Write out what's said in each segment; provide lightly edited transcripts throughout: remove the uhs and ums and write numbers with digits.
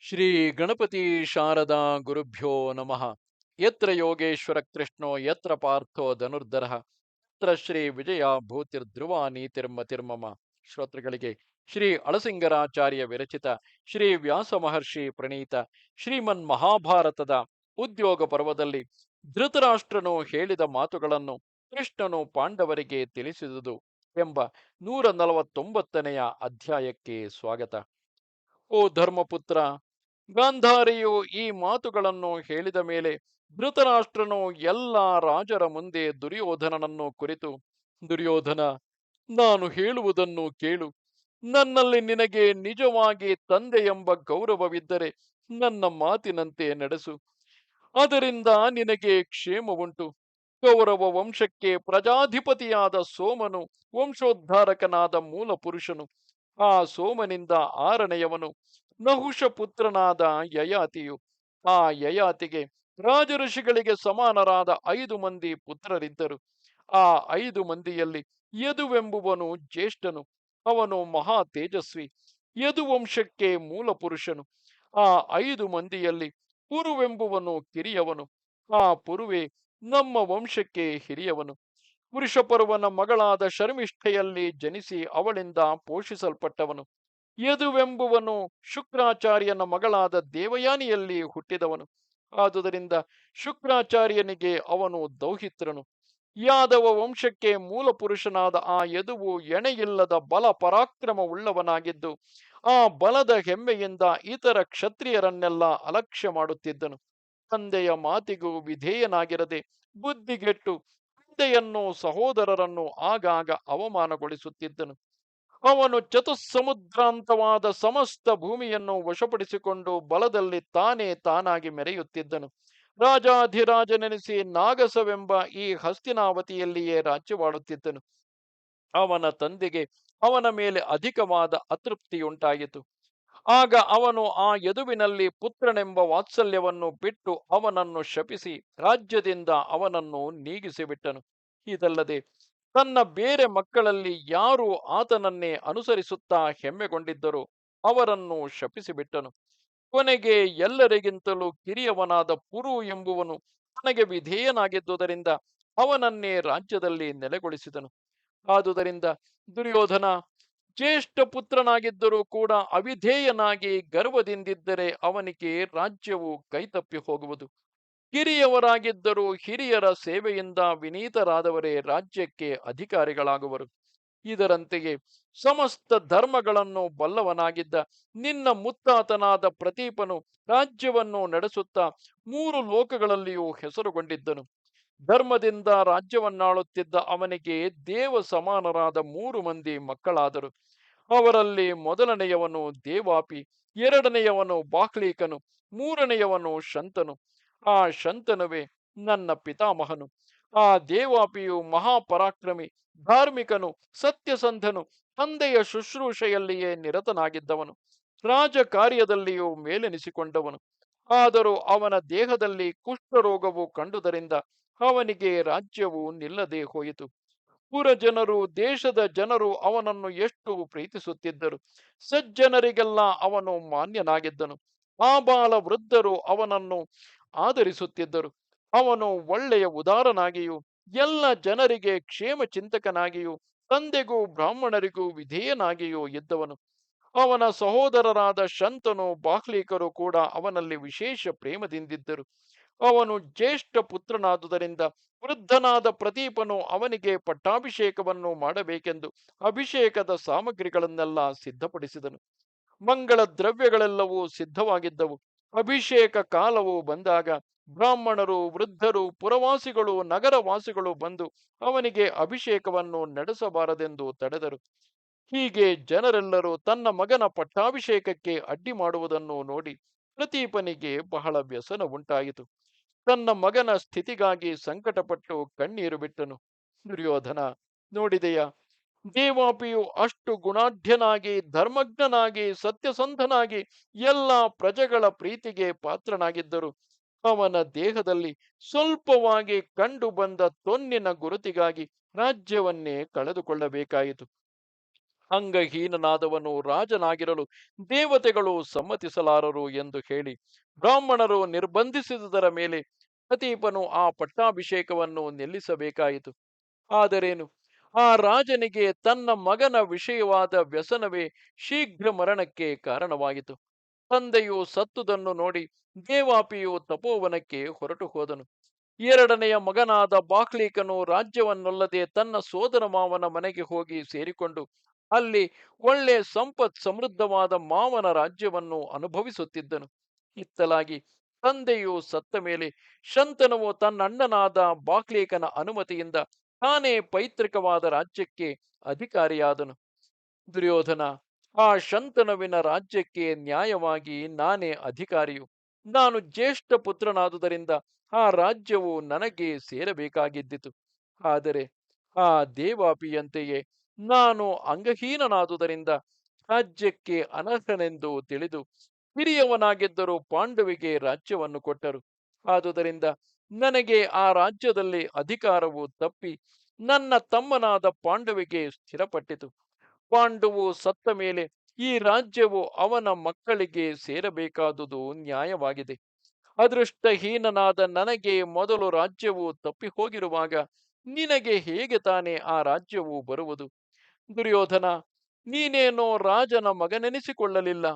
ಶ್ರೀ ಗಣಪತಿ ಶಾರದಾ ಗುರುಭ್ಯೋ ನಮಃ. ಯತ್ರ ಯೋಗೇಶ್ವರ ಕೃಷ್ಣೋ ಯತ್ರ ಪಾರ್ಥೋ ಧನುರ್ಧರಃ ಯತ್ರ ಶ್ರೀ ವಿಜಯ ಭೂತಿರ್ಧ್ರುವ ನೀತಿರ್ಮತಿರ್ಮಮ. ಶ್ರೋತೃಗಳಿಗೆ ಶ್ರೀ ಅಳಸಿಂಗರಾಚಾರ್ಯ ವಿರಚಿತ ಶ್ರೀ ವ್ಯಾಸ ಮಹರ್ಷಿ ಪ್ರಣೀತ ಶ್ರೀಮನ್ ಮಹಾಭಾರತದ ಉದ್ಯೋಗ ಪರ್ವದಲ್ಲಿ ಧೃತರಾಷ್ಟ್ರನು ಹೇಳಿದ ಮಾತುಗಳನ್ನು ಕೃಷ್ಣನು ಪಾಂಡವರಿಗೆ ತಿಳಿಸಿದುದು ಎಂಬ 149ನೆಯ ಅಧ್ಯಾಯಕ್ಕೆ ಸ್ವಾಗತ. ಓ ಧರ್ಮಪುತ್ರ, ಗಾಂಧಾರಿಯು ಈ ಮಾತುಗಳನ್ನು ಹೇಳಿದ ಮೇಲೆ ಧೃತರಾಷ್ಟ್ರನು ಎಲ್ಲ ರಾಜರ ಮುಂದೆ ದುರ್ಯೋಧನನನ್ನು ಕುರಿತು, ದುರ್ಯೋಧನ, ನಾನು ಹೇಳುವುದನ್ನು ಕೇಳು. ನನ್ನಲ್ಲಿ ನಿನಗೆ ನಿಜವಾಗಿ ತಂದೆ ಎಂಬ ಗೌರವವಿದ್ದರೆ ನನ್ನ ಮಾತಿನಂತೆ ನಡೆಸು. ಅದರಿಂದ ನಿನಗೆ ಕ್ಷೇಮವುಂಟು. ಕೌರವ ವಂಶಕ್ಕೆ ಪ್ರಜಾಧಿಪತಿಯಾದ ಸೋಮನು ವಂಶೋದ್ಧಾರಕನಾದ ಮೂಲ ಪುರುಷನು. ಆ ಸೋಮನಿಂದ ಆರನೆಯವನು ನಹುಷ ಪುತ್ರನಾದ ಯಯಾತಿಯು. ಆ ಯಯಾತಿಗೆ ರಾಜಋಷಿಗಳಿಗೆ ಸಮಾನರಾದ 5 ಮಂದಿ ಪುತ್ರರಿದ್ದರು. ಆ 5 ಮಂದಿಯಲ್ಲಿ ಯದುವೆಂಬುವನು ಜ್ಯೇಷ್ಠನು. ಅವನು ಮಹಾ ತೇಜಸ್ವಿ, ಯದುವಂಶಕ್ಕೆ ಮೂಲ ಪುರುಷನು. ಆ 5 ಮಂದಿಯಲ್ಲಿ ಪುರುವೆಂಬುವನು ಕಿರಿಯವನು. ಆ ಪುರುವೆ ನಮ್ಮ ವಂಶಕ್ಕೆ ಹಿರಿಯವನು. ವೃಷಪರ್ವನ ಮಗಳಾದ ಶರ್ಮಿಷ್ಠೆಯಲ್ಲಿ ಜನಿಸಿ ಅವಳಿಂದ ಪೋಷಿಸಲ್ಪಟ್ಟವನು. ಯದುವೆಂಬುವನು ಶುಕ್ರಾಚಾರ್ಯನ ಮಗಳಾದ ದೇವಯಾನಿಯಲ್ಲಿ ಹುಟ್ಟಿದವನು. ಆದುದರಿಂದ ಶುಕ್ರಾಚಾರ್ಯನಿಗೆ ಅವನು ದೌಹಿತ್ರನು. ಯಾದವ ವಂಶಕ್ಕೆ ಮೂಲ ಪುರುಷನಾದ ಆ ಯದುವು ಎಣೆಯಿಲ್ಲದ ಬಲ ಪರಾಕ್ರಮವುಳ್ಳವನಾಗಿದ್ದು, ಆ ಬಲದ ಹೆಮ್ಮೆಯಿಂದ ಇತರ ಕ್ಷತ್ರಿಯರನ್ನೆಲ್ಲ ಅಲಕ್ಷ್ಯ ಮಾಡುತ್ತಿದ್ದನು. ತಂದೆಯ ಮಾತಿಗೂ ವಿಧೇಯನಾಗಿರದೆ ಬುದ್ಧಿಗೆಟ್ಟು ತಂದೆಯನ್ನು ಸಹೋದರರನ್ನು ಆಗಾಗ ಅವಮಾನಗೊಳಿಸುತ್ತಿದ್ದನು. ಅವನು ಚತುಸ್ಸಮುದ್ರಾಂತವಾದ ಸಮಸ್ತ ಭೂಮಿಯನ್ನು ವಶಪಡಿಸಿಕೊಂಡು ಬಲದಲ್ಲಿ ತಾನೇ ತಾನಾಗಿ ಮೆರೆಯುತ್ತಿದ್ದನು. ರಾಜಾಧಿರಾಜನೆನಿಸಿ ನಾಗಸವೆಂಬ ಈ ಹಸ್ತಿನಾವತಿಯಲ್ಲಿಯೇ ರಾಜ್ಯವಾಡುತ್ತಿದ್ದನು. ಅವನ ತಂದೆಗೆ ಅವನ ಮೇಲೆ ಅಧಿಕವಾದ ಅತೃಪ್ತಿಯುಂಟಾಯಿತು. ಆಗ ಅವನು ಆ ಯದುವಿನಲ್ಲಿ ಪುತ್ರನೆಂಬ ವಾತ್ಸಲ್ಯವನ್ನು ಬಿಟ್ಟು ಅವನನ್ನು ಶಪಿಸಿ ರಾಜ್ಯದಿಂದ ಅವನನ್ನು ನೀಗಿಸಿಬಿಟ್ಟನು. ಇದಲ್ಲದೆ ತನ್ನ ಬೇರೆ ಮಕ್ಕಳಲ್ಲಿ ಯಾರು ಆತನನ್ನೇ ಅನುಸರಿಸುತ್ತಾ ಹೆಮ್ಮೆಗೊಂಡಿದ್ದರೋ ಅವರನ್ನು ಶಪಿಸಿಬಿಟ್ಟನು. ಕೊನೆಗೆ ಎಲ್ಲರಿಗಿಂತಲೂ ಕಿರಿಯವನಾದ ಪುರು ಎಂಬುವನು ತನಗೆ ವಿಧೇಯನಾಗಿದ್ದುದರಿಂದ ಅವನನ್ನೇ ರಾಜ್ಯದಲ್ಲಿ ನೆಲೆಗೊಳಿಸಿದನು. ಆದುದರಿಂದ ದುರ್ಯೋಧನ, ಜ್ಯೇಷ್ಠ ಪುತ್ರನಾಗಿದ್ದರೂ ಕೂಡ ಅವಿಧೇಯನಾಗಿ ಗರ್ವದಿಂದಿದ್ದರೆ ಅವನಿಗೆ ರಾಜ್ಯವು ಕೈತಪ್ಪಿ ಹೋಗುವುದು. ಕಿರಿಯವರಾಗಿದ್ದರೂ ಹಿರಿಯರ ಸೇವೆಯಿಂದ ವಿನೀತರಾದವರೇ ರಾಜ್ಯಕ್ಕೆ ಅಧಿಕಾರಿಗಳಾಗುವರು. ಇದರಂತೆಯೇ ಸಮಸ್ತ ಧರ್ಮಗಳನ್ನು ಬಲ್ಲವನಾಗಿದ್ದ ನಿನ್ನ ಮುತ್ತಾತನಾದ ಪ್ರತೀಪನು ರಾಜ್ಯವನ್ನು ನಡೆಸುತ್ತಾ 3 ಲೋಕಗಳಲ್ಲಿಯೂ ಹೆಸರುಗೊಂಡಿದ್ದನು. ಧರ್ಮದಿಂದ ರಾಜ್ಯವನ್ನಾಳುತ್ತಿದ್ದ ಅವನಿಗೆ ದೇವ ಸಮಾನರಾದ 3 ಮಂದಿ ಮಕ್ಕಳಾದರು. ಅವರಲ್ಲಿ ಮೊದಲನೆಯವನು ದೇವಾಪಿ, ಎರಡನೆಯವನು ಬಾಹ್ಲೀಕನು, ಮೂರನೆಯವನು ಶಂತನು. ಆ ಶಂತನುವೇ ನನ್ನ ಪಿತಾಮಹನು. ಆ ದೇವಾಪಿಯು ಮಹಾಪರಾಕ್ರಮಿ, ಧಾರ್ಮಿಕನು, ಸತ್ಯಸಂಧನು, ತಂದೆಯ ಶುಶ್ರೂಷೆಯಲ್ಲಿಯೇ ನಿರತನಾಗಿದ್ದವನು, ರಾಜ ಕಾರ್ಯದಲ್ಲಿಯೂ ಮೇಲೆನಿಸಿಕೊಂಡವನು. ಆದರೂ ಅವನ ದೇಹದಲ್ಲಿ ಕುಷ್ಠರೋಗವು ಕಂಡುದರಿಂದ ಅವನಿಗೆ ರಾಜ್ಯವು ನಿಲ್ಲದೆ ಹೋಯಿತು. ಪುರಜನರು, ದೇಶದ ಜನರು ಅವನನ್ನು ಎಷ್ಟು ಪ್ರೀತಿಸುತ್ತಿದ್ದರು. ಸಜ್ಜನರಿಗೆಲ್ಲ ಅವನು ಮಾನ್ಯನಾಗಿದ್ದನು. ಆಬಾಲ ವೃದ್ಧರು ಅವನನ್ನು ಆದರಿಸುತ್ತಿದ್ದರು. ಅವನು ಒಳ್ಳೆಯ ಉದಾರನಾಗಿಯೂ ಎಲ್ಲ ಜನರಿಗೆ ಕ್ಷೇಮ ಚಿಂತಕನಾಗಿಯೂ ತಂದೆಗೂ ಬ್ರಾಹ್ಮಣರಿಗೂ ವಿಧೇಯನಾಗಿಯೂ ಇದ್ದವನು. ಅವನ ಸಹೋದರರಾದ ಶಂತನು, ಬಾಹ್ಲೀಕರು ಕೂಡ ಅವನಲ್ಲಿ ವಿಶೇಷ ಪ್ರೇಮದಿಂದಿದ್ದರು. ಅವನು ಜ್ಯೇಷ್ಠ ಪುತ್ರನಾದುದರಿಂದ ವೃದ್ಧನಾದ ಪ್ರತೀಪನು ಅವನಿಗೆ ಪಟ್ಟಾಭಿಷೇಕವನ್ನು ಮಾಡಬೇಕೆಂದು ಅಭಿಷೇಕದ ಸಾಮಗ್ರಿಗಳನ್ನೆಲ್ಲ ಸಿದ್ಧಪಡಿಸಿದನು. ಮಂಗಳ ದ್ರವ್ಯಗಳೆಲ್ಲವೂ ಸಿದ್ಧವಾಗಿದ್ದವು. ಅಭಿಷೇಕ ಕಾಲವು ಬಂದಾಗ ಬ್ರಾಹ್ಮಣರು, ವೃದ್ಧರು, ಪುರವಾಸಿಗಳು, ನಗರವಾಸಿಗಳು ಬಂದು ಅವನಿಗೆ ಅಭಿಷೇಕವನ್ನು ನಡೆಸಬಾರದೆಂದು ತಡೆದರು. ಹೀಗೆ ಜನರೆಲ್ಲರೂ ತನ್ನ ಮಗನ ಪಟ್ಟಾಭಿಷೇಕಕ್ಕೆ ಅಡ್ಡಿ ಮಾಡುವುದನ್ನು ನೋಡಿ ಪ್ರತೀಪನಿಗೆ ಬಹಳ ವ್ಯಸನ ಉಂಟಾಯಿತು. ತನ್ನ ಮಗನ ಸ್ಥಿತಿಗಾಗಿ ಸಂಕಟಪಟ್ಟು ಕಣ್ಣೀರು ಬಿಟ್ಟನು. ದುರ್ಯೋಧನ, ನೋಡಿದೆಯಾ, ದೇವಾಪಿಯು ಅಷ್ಟು ಗುಣಾಢ್ಯನಾಗಿ, ಧರ್ಮಜ್ಞನಾಗಿ, ಸತ್ಯಸಂಧನಾಗಿ ಎಲ್ಲ ಪ್ರಜೆಗಳ ಪ್ರೀತಿಗೆ ಪಾತ್ರನಾಗಿದ್ದರು ಅವನ ದೇಹದಲ್ಲಿ ಸ್ವಲ್ಪವಾಗಿ ಕಂಡು ಬಂದ ತೊನ್ನಿನ ಗುರುತಿಗಾಗಿ ರಾಜ್ಯವನ್ನೇ ಕಳೆದುಕೊಳ್ಳಬೇಕಾಯಿತು. ಅಂಗಹೀನನಾದವನು ರಾಜನಾಗಿರಲು ದೇವತೆಗಳು ಸಮ್ಮತಿಸಲಾರರು ಎಂದು ಹೇಳಿ ಬ್ರಾಹ್ಮಣರು ನಿರ್ಬಂಧಿಸಿದುದರ ಮೇಲೆ ಪ್ರತೀಪನು ಆ ಪಟ್ಟಾಭಿಷೇಕವನ್ನು ನಿಲ್ಲಿಸಬೇಕಾಯಿತು. ಆದರೇನು, ಆ ರಾಜನಿಗೆ ತನ್ನ ಮಗನ ವಿಷಯವಾದ ವ್ಯಸನವೇ ಶೀಘ್ರ ಮರಣಕ್ಕೆ ಕಾರಣವಾಯಿತು. ತಂದೆಯು ಸತ್ತುದನ್ನು ನೋಡಿ ದೇವಾಪಿಯು ತಪೋವನಕ್ಕೆ ಹೊರಟು ಹೋದನು. ಎರಡನೆಯ ಮಗನಾದ ಬಾಕ್ಲೀಕನು ರಾಜ್ಯವನ್ನೊಲ್ಲದೆ ತನ್ನ ಸೋದರ ಮಾವನ ಮನೆಗೆ ಹೋಗಿ ಸೇರಿಕೊಂಡು ಅಲ್ಲಿ ಒಳ್ಳೆ ಸಂಪತ್ ಸಮೃದ್ಧವಾದ ಮಾವನ ರಾಜ್ಯವನ್ನು ಅನುಭವಿಸುತ್ತಿದ್ದನು. ಇತ್ತಲಾಗಿ ತಂದೆಯು ಸತ್ತ ಮೇಲೆ ಶಂತನುವು ತನ್ನಣ್ಣನಾದ ಬಾಕ್ಲೀಕನ ಅನುಮತಿಯಿಂದ ತಾನೇ ಪೈತೃಕವಾದ ರಾಜ್ಯಕ್ಕೆ ಅಧಿಕಾರಿಯಾದನು. ದುರ್ಯೋಧನ, ಆ ಶಂತನುವಿನ ರಾಜ್ಯಕ್ಕೆ ನ್ಯಾಯವಾಗಿ ನಾನೇ ಅಧಿಕಾರಿಯು. ನಾನು ಜ್ಯೇಷ್ಠ ಪುತ್ರನಾದುದರಿಂದ ಆ ರಾಜ್ಯವು ನನಗೆ ಸೇರಬೇಕಾಗಿದ್ದಿತು. ಆದರೆ ಆ ದೇವಾಪಿಯಂತೆಯೇ ನಾನು ಅಂಗಹೀನನಾದುದರಿಂದ ರಾಜ್ಯಕ್ಕೆ ಅನರ್ಹನೆಂದು ತಿಳಿದು ಹಿರಿಯವನಾಗಿದ್ದರೂ ಪಾಂಡವಿಗೆ ರಾಜ್ಯವನ್ನು ಕೊಟ್ಟರು. ಆದುದರಿಂದ ನನಗೆ ಆ ರಾಜ್ಯದಲ್ಲಿ ಅಧಿಕಾರವು ತಪ್ಪಿ ನನ್ನ ತಮ್ಮನಾದ ಪಾಂಡವಿಗೆ ಸ್ಥಿರಪಟ್ಟಿತು. ಪಾಂಡುವು ಸತ್ತ ಮೇಲೆ ಈ ರಾಜ್ಯವು ಅವನ ಮಕ್ಕಳಿಗೆ ಸೇರಬೇಕಾದುದು ನ್ಯಾಯವಾಗಿದೆ. ಅದೃಷ್ಟಹೀನನಾದ ನನಗೆ ಮೊದಲು ರಾಜ್ಯವು ತಪ್ಪಿ ಹೋಗಿರುವಾಗ ನಿನಗೆ ಹೇಗೆ ತಾನೇ ಆ ರಾಜ್ಯವು ಬರುವುದು? ದುರ್ಯೋಧನ, ನೀನೇನೋ ರಾಜನ ಮಗನೆನಿಸಿಕೊಳ್ಳಲಿಲ್ಲ,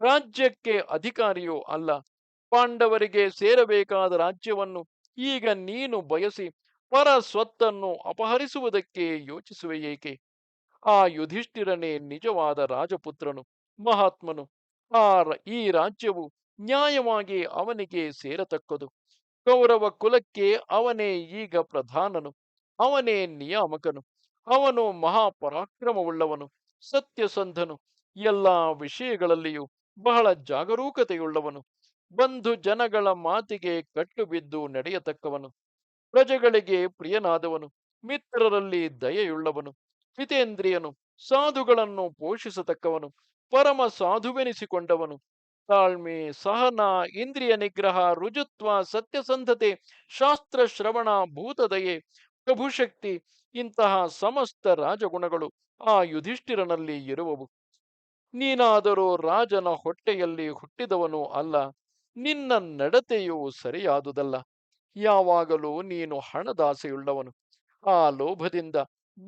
ರಾಜ್ಯಕ್ಕೆ ಅಧಿಕಾರಿಯೂ ಅಲ್ಲ. ಪಾಂಡವರಿಗೆ ಸೇರಬೇಕಾದ ರಾಜ್ಯವನ್ನು ಈಗ ನೀನು ಬಯಸಿ ಪರ ಸ್ವತ್ತನ್ನು ಅಪಹರಿಸುವುದಕ್ಕೆ ಯೋಚಿಸುವೆಯೇಕೆ? ಆ ಯುಧಿಷ್ಠಿರನೇ ನಿಜವಾದ ರಾಜಪುತ್ರನು, ಮಹಾತ್ಮನು. ಈ ರಾಜ್ಯವು ನ್ಯಾಯವಾಗಿ ಅವನಿಗೆ ಸೇರತಕ್ಕದು. ಕೌರವ ಕುಲಕ್ಕೆ ಅವನೇ ಈಗ ಪ್ರಧಾನನು, ಅವನೇ ನಿಯಾಮಕನು. ಅವನು ಮಹಾಪರಾಕ್ರಮವುಳ್ಳವನು, ಸತ್ಯಸಂಧನು, ಎಲ್ಲ ವಿಷಯಗಳಲ್ಲಿಯೂ ಬಹಳ ಜಾಗರೂಕತೆಯುಳ್ಳವನು, ಬಂಧು ಜನಗಳ ಮಾತಿಗೆ ಕಟ್ಟು ಬಿದ್ದು ನಡೆಯತಕ್ಕವನು, ಪ್ರಜೆಗಳಿಗೆ ಪ್ರಿಯನಾದವನು, ಮಿತ್ರರಲ್ಲಿ ದಯೆಯುಳ್ಳವನು, ಜಿತೇಂದ್ರಿಯನು, ಸಾಧುಗಳನ್ನು ಪೋಷಿಸತಕ್ಕವನು, ಪರಮ ಸಾಧುವೆನಿಸಿಕೊಂಡವನು, ತಾಳ್ಮೆ, ಸಹನ, ಇಂದ್ರಿಯ ನಿಗ್ರಹ, ರುಜುತ್ವ, ಸತ್ಯಸಂಧತೆ, ಶಾಸ್ತ್ರ ಶ್ರವಣ, ಭೂತದಯೆ, ಪ್ರಭುಶಕ್ತಿ ಇಂತಹ ಸಮಸ್ತ ರಾಜಗುಣಗಳು ಆ ಯುಧಿಷ್ಠಿರನಲ್ಲಿ ಇರುವವು. ನೀನಾದರೂ ರಾಜನ ಹೊಟ್ಟೆಯಲ್ಲಿ ಹುಟ್ಟಿದವನೂ ಅಲ್ಲ, ನಿನ್ನ ನಡತೆಯೂ ಸರಿಯಾದುದಲ್ಲ. ಯಾವಾಗಲೂ ನೀನು ಹಣದಾಸೆಯುಳ್ಳವನು, ಆ ಲೋಭದಿಂದ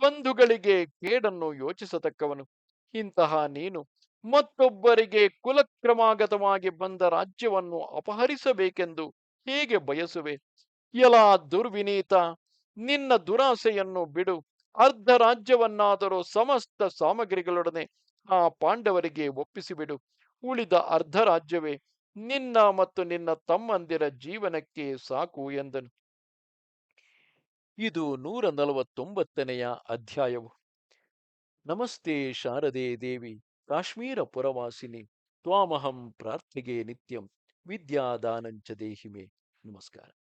ಬಂಧುಗಳಿಗೆ ಕೇಡನ್ನು ಯೋಚಿಸತಕ್ಕವನು. ಇಂತಹ ನೀನು ಮತ್ತೊಬ್ಬರಿಗೆ ಕುಲಕ್ರಮಾಗತವಾಗಿ ಬಂದ ರಾಜ್ಯವನ್ನು ಅಪಹರಿಸಬೇಕೆಂದು ಹೇಗೆ ಬಯಸುವೆ? ಎಲಾ ದುರ್ವಿನೀತ, ನಿನ್ನ ದುರಾಸೆಯನ್ನು ಬಿಡು. ಅರ್ಧ ರಾಜ್ಯವನ್ನಾದರೂ ಸಮಸ್ತ ಸಾಮಗ್ರಿಗಳೊಡನೆ ಆ ಪಾಂಡವರಿಗೆ ಒಪ್ಪಿಸಿಬಿಡು. ಉಳಿದ ಅರ್ಧ ರಾಜ್ಯವೇ ನಿನ್ನ ಮತ್ತು ನಿನ್ನ ತಮ್ಮಂದಿರ ಜೀವನಕ್ಕೆ ಸಾಕು ಎಂದನು. ಇದು 149ನೆಯ ಅಧ್ಯಾಯವು. ನಮಸ್ತೆ ಶಾರದೆ ದೇವಿ, ಕಾಶ್ಮೀರ ಪುರವಾಸಿನಿ, ತ್ವಾಮಹಂ ಪ್ರಾರ್ಥಿಗೆ ನಿತ್ಯಂ, ವಿದ್ಯಾದಾನಂಚ ದೇಹಿಮೆ. ನಮಸ್ಕಾರ.